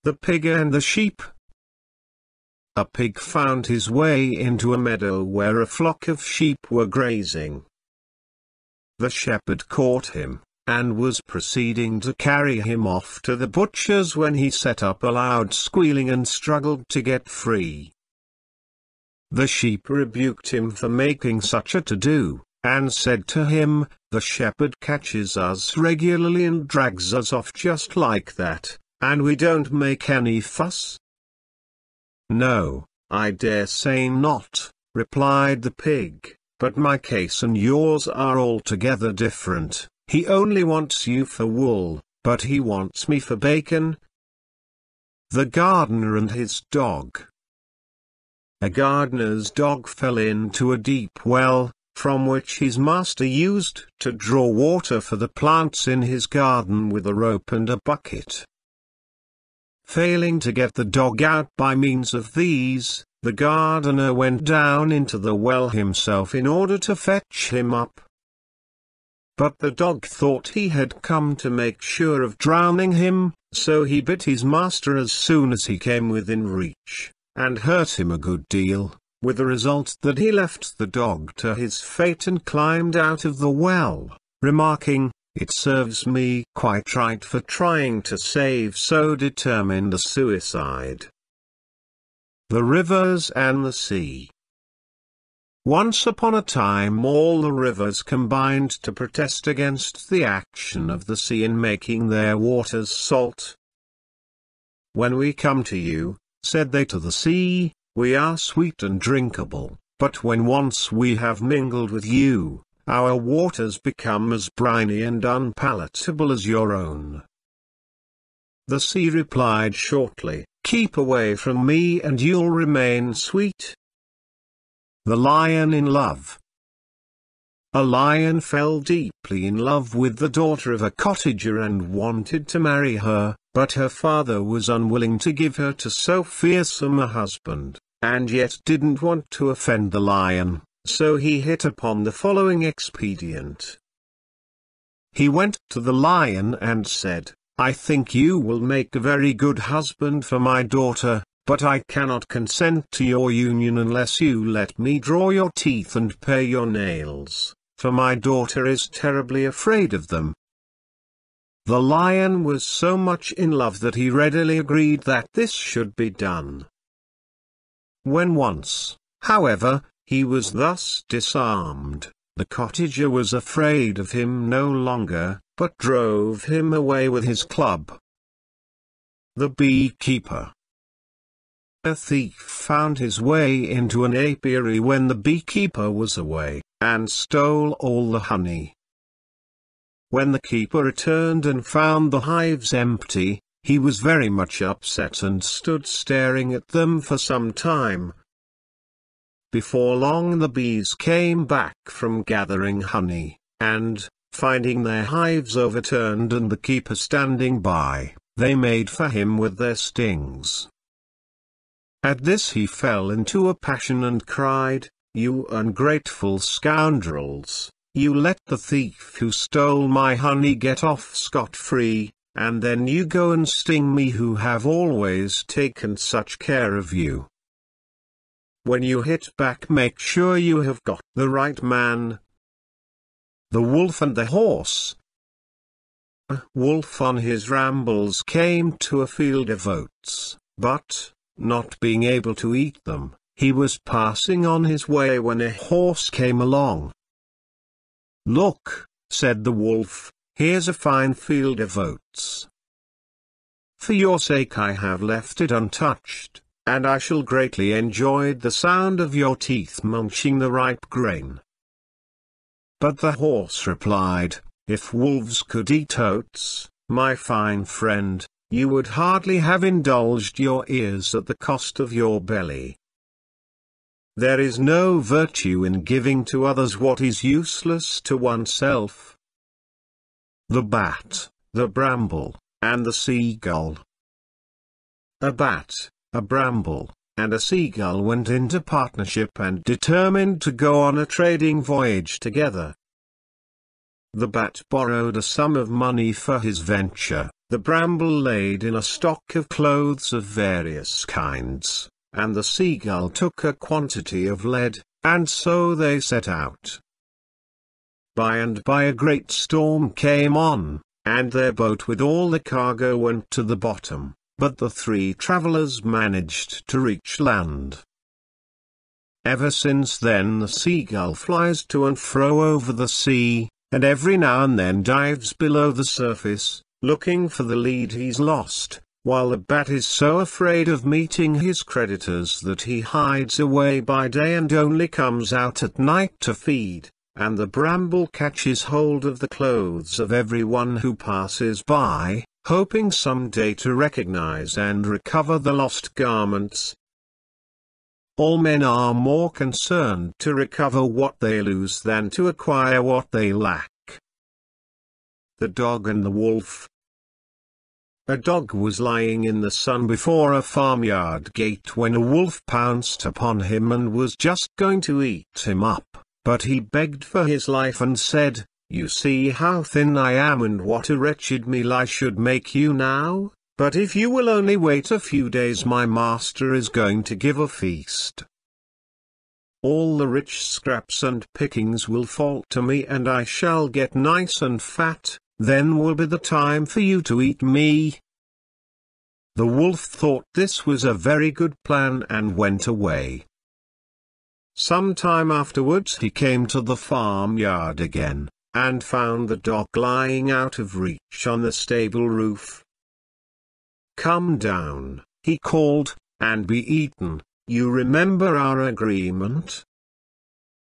The Pig and the Sheep. A pig found his way into a meadow where a flock of sheep were grazing. The shepherd caught him, and was proceeding to carry him off to the butcher's when he set up a loud squealing and struggled to get free. The sheep rebuked him for making such a to-do, and said to him, "The shepherd catches us regularly and drags us off just like that, and we don't make any fuss." "No, I dare say not," replied the pig, "but my case and yours are altogether different. He only wants you for wool, but he wants me for bacon." The Gardener and his Dog. A gardener's dog fell into a deep well, from which his master used to draw water for the plants in his garden with a rope and a bucket. Failing to get the dog out by means of these, the gardener went down into the well himself in order to fetch him up. But the dog thought he had come to make sure of drowning him, so he bit his master as soon as he came within reach, and hurt him a good deal, with the result that he left the dog to his fate and climbed out of the well, remarking, "It serves me quite right for trying to save so determined a suicide." The Rivers and the Sea. Once upon a time all the rivers combined to protest against the action of the sea in making their waters salt. "When we come to you," said they to the sea, "we are sweet and drinkable, but when once we have mingled with you, our waters become as briny and unpalatable as your own." The sea replied shortly, "Keep away from me and you'll remain sweet." The Lion in Love. A lion fell deeply in love with the daughter of a cottager and wanted to marry her, but her father was unwilling to give her to so fearsome a husband, and yet didn't want to offend the lion, so he hit upon the following expedient. He went to the lion and said, "I think you will make a very good husband for my daughter, but I cannot consent to your union unless you let me draw your teeth and pare your nails, for my daughter is terribly afraid of them." The lion was so much in love that he readily agreed that this should be done. When once, however, he was thus disarmed, the cottager was afraid of him no longer, but drove him away with his club. The Beekeeper. A thief found his way into an apiary when the beekeeper was away, and stole all the honey. When the keeper returned and found the hives empty, he was very much upset and stood staring at them for some time. Before long the bees came back from gathering honey, and, finding their hives overturned and the keeper standing by, they made for him with their stings. At this he fell into a passion and cried, "You ungrateful scoundrels, you let the thief who stole my honey get off scot-free, and then you go and sting me who have always taken such care of you. When you hit back, make sure you have got the right man." The Wolf and the Horse. A wolf on his rambles came to a field of oats, but, not being able to eat them, he was passing on his way when a horse came along. "Look," said the wolf, "here's a fine field of oats. For your sake I have left it untouched, and I shall greatly enjoy the sound of your teeth munching the ripe grain." But the horse replied, "If wolves could eat oats, my fine friend, you would hardly have indulged your ears at the cost of your belly. There is no virtue in giving to others what is useless to oneself." The Bat, the Bramble, and the Sea Gull. A bat, a bramble, and a seagull went into partnership and determined to go on a trading voyage together. The bat borrowed a sum of money for his venture, The bramble laid in a stock of clothes of various kinds, and the sea gull took a quantity of lead, and so they set out. By and by a great storm came on, and their boat with all the cargo went to the bottom, but the three travelers managed to reach land. Ever since then the sea gull flies to and fro over the sea, and every now and then dives below the surface, looking for the lead he's lost, while the bat is so afraid of meeting his creditors that he hides away by day and only comes out at night to feed, and the bramble catches hold of the clothes of everyone who passes by, hoping someday to recognize and recover the lost garments. All men are more concerned to recover what they lose than to acquire what they lack. The Dog and the Wolf. A dog was lying in the sun before a farmyard gate when a wolf pounced upon him and was just going to eat him up, but he begged for his life and said, "You see how thin I am and what a wretched meal I should make you now, but if you will only wait a few days my master is going to give a feast. All the rich scraps and pickings will fall to me and I shall get nice and fat, then will be the time for you to eat me." The wolf thought this was a very good plan and went away. Some time afterwards he came to the farmyard again, and found the dog lying out of reach on the stable roof. "Come down," he called, "and be eaten, you remember our agreement?"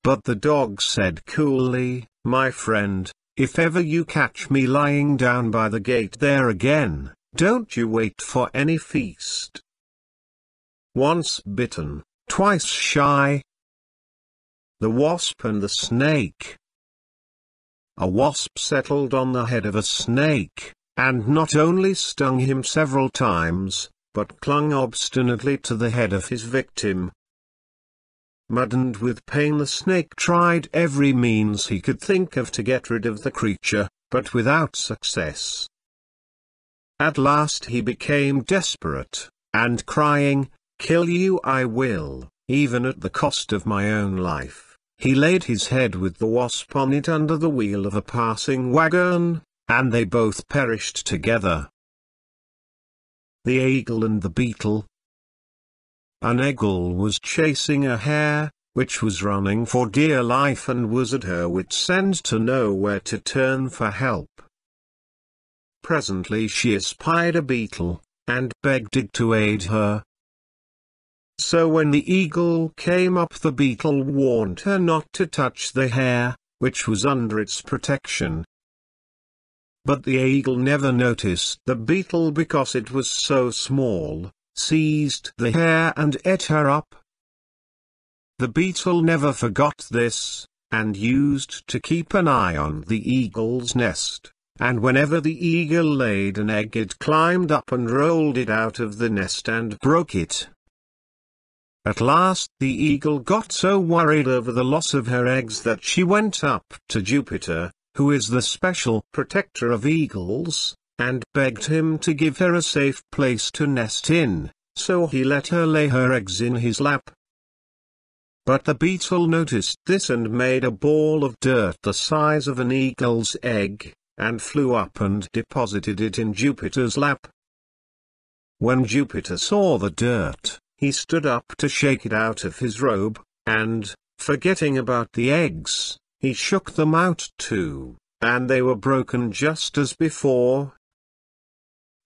But the dog said coolly, "My friend, if ever you catch me lying down by the gate there again, don't you wait for any feast. Once bitten, twice shy." The Wasp and the Snake. A wasp settled on the head of a snake, and not only stung him several times, but clung obstinately to the head of his victim. Maddened with pain, the snake tried every means he could think of to get rid of the creature, but without success. At last he became desperate, and crying, "Kill you I will, even at the cost of my own life," he laid his head with the wasp on it under the wheel of a passing wagon, and they both perished together. The Eagle and the Beetle. An eagle was chasing a hare, which was running for dear life and was at her wit's end to know where to turn for help. Presently she espied a beetle, and begged it to aid her. So when the eagle came up, the beetle warned her not to touch the hare, which was under its protection. But the eagle never noticed the beetle because it was so small, seized the hare and ate her up. The beetle never forgot this, and used to keep an eye on the eagle's nest, and whenever the eagle laid an egg it climbed up and rolled it out of the nest and broke it. At last the eagle got so worried over the loss of her eggs that she went up to Jupiter, who is the special protector of eagles, and begged him to give her a safe place to nest in, so he let her lay her eggs in his lap. But the beetle noticed this and made a ball of dirt the size of an eagle's egg, and flew up and deposited it in Jupiter's lap. When Jupiter saw the dirt, he stood up to shake it out of his robe, and, forgetting about the eggs, he shook them out too, and they were broken just as before.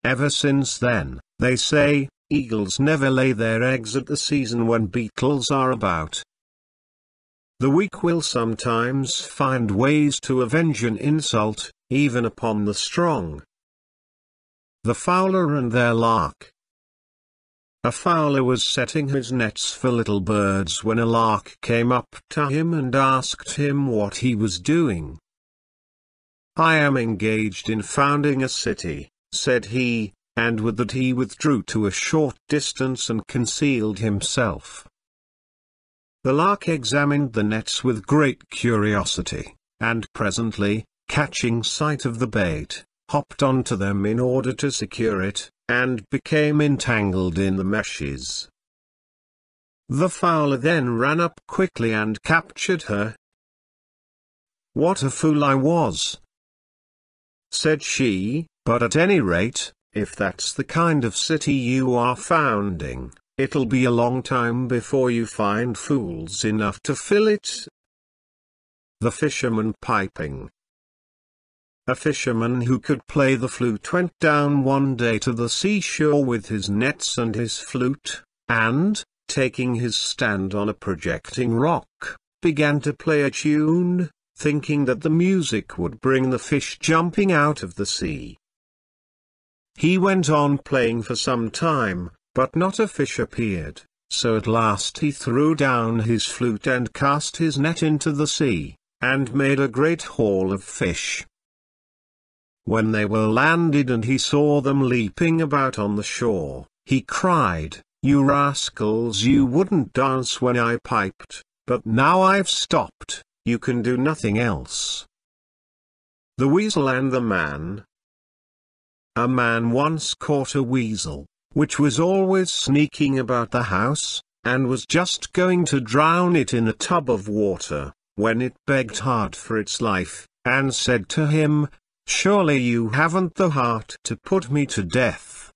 Ever since then, they say, eagles never lay their eggs at the season when beetles are about. The weak will sometimes find ways to avenge an insult, even upon the strong. The Fowler and their Lark. A fowler was setting his nets for little birds when a lark came up to him and asked him what he was doing. "I am engaged in founding a city," said he, and with that he withdrew to a short distance and concealed himself. The lark examined the nets with great curiosity, and presently, catching sight of the bait, hopped onto them in order to secure it, and became entangled in the meshes. The Fowler then ran up quickly and captured her. "What a fool I was," said she, "but at any rate, if that's the kind of city you are founding, it'll be a long time before you find fools enough to fill it." The Fisherman piping. A fisherman who could play the flute went down one day to the seashore with his nets and his flute, and, taking his stand on a projecting rock, began to play a tune, thinking that the music would bring the fish jumping out of the sea. He went on playing for some time, but not a fish appeared, so at last he threw down his flute and cast his net into the sea, and made a great haul of fish. When they were landed and he saw them leaping about on the shore, he cried, "You rascals, you wouldn't dance when I piped, but now I've stopped, you can do nothing else." The Weasel and the Man. A man once caught a weasel, which was always sneaking about the house, and was just going to drown it in a tub of water, when it begged hard for its life, and said to him, "Surely you haven't the heart to put me to death.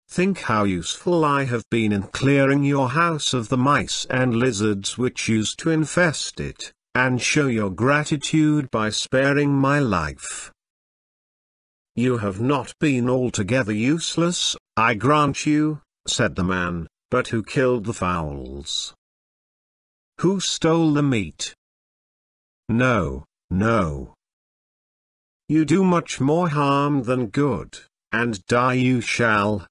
Think how useful I have been in clearing your house of the mice and lizards which used to infest it, and show your gratitude by sparing my life." "You have not been altogether useless, I grant you," said the man, "but who killed the fowls? Who stole the meat? No, no. You do much more harm than good, and die you shall."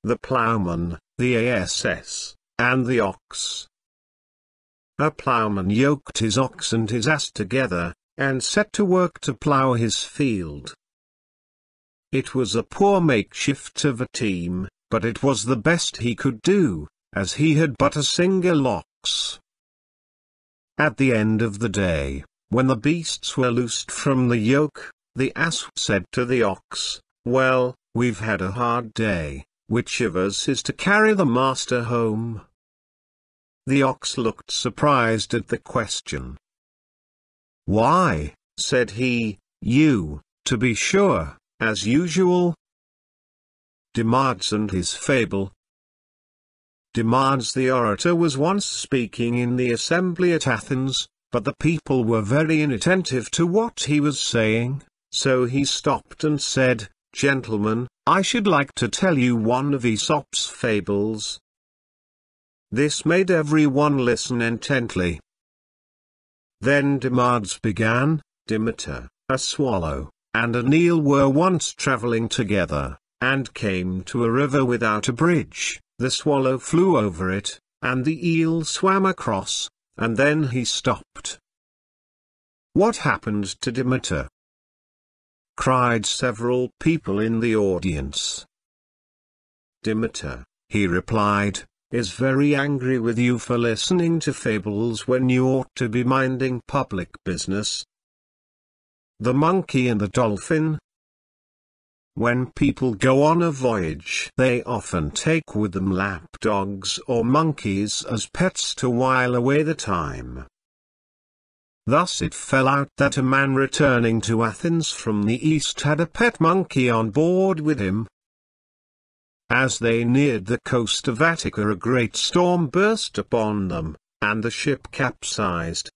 The Plowman, the Ass, and the Ox. A plowman yoked his ox and his ass together, and set to work to plow his field. It was a poor makeshift of a team, but it was the best he could do, as he had but a single ox. At the end of the day, when the beasts were loosed from the yoke, the ass said to the ox, "Well, we've had a hard day, which of us is to carry the master home?" The ox looked surprised at the question. "Why," said he, "you, to be sure, as usual." Demades and his fable. Demades the orator was once speaking in the assembly at Athens, but the people were very inattentive to what he was saying, so he stopped and said, "Gentlemen, I should like to tell you one of Aesop's fables." This made everyone listen intently. Then Demades began, "Demeter, a swallow, and an eel were once traveling together, and came to a river without a bridge. The swallow flew over it, and the eel swam across, and then he stopped." "What happened to Demeter?" cried several people in the audience. "Demeter," he replied, "is very angry with you for listening to fables when you ought to be minding public business." The Monkey and the Dolphin. When people go on a voyage, they often take with them lapdogs or monkeys as pets to while away the time. Thus it fell out that a man returning to Athens from the east had a pet monkey on board with him. As they neared the coast of Attica, a great storm burst upon them, and the ship capsized.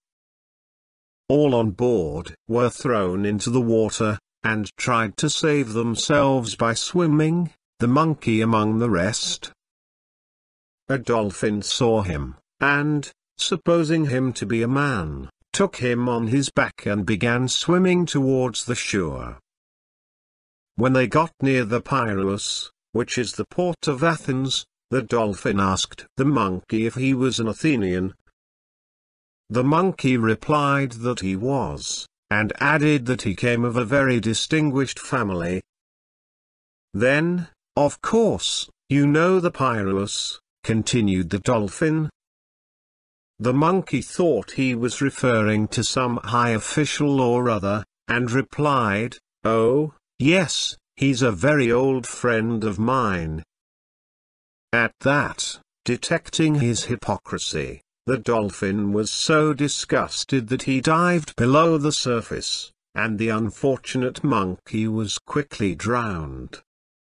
All on board were thrown into the water, and tried to save themselves by swimming, the monkey among the rest. A dolphin saw him, and, supposing him to be a man, took him on his back and began swimming towards the shore. When they got near the Piraeus, which is the port of Athens, the dolphin asked the monkey if he was an Athenian. The monkey replied that he was, and added that he came of a very distinguished family. "Then, of course, you know the Piraeus," continued the dolphin. The monkey thought he was referring to some high official or other, and replied, "Oh, yes, he's a very old friend of mine." At that, detecting his hypocrisy, the dolphin was so disgusted that he dived below the surface, and the unfortunate monkey was quickly drowned.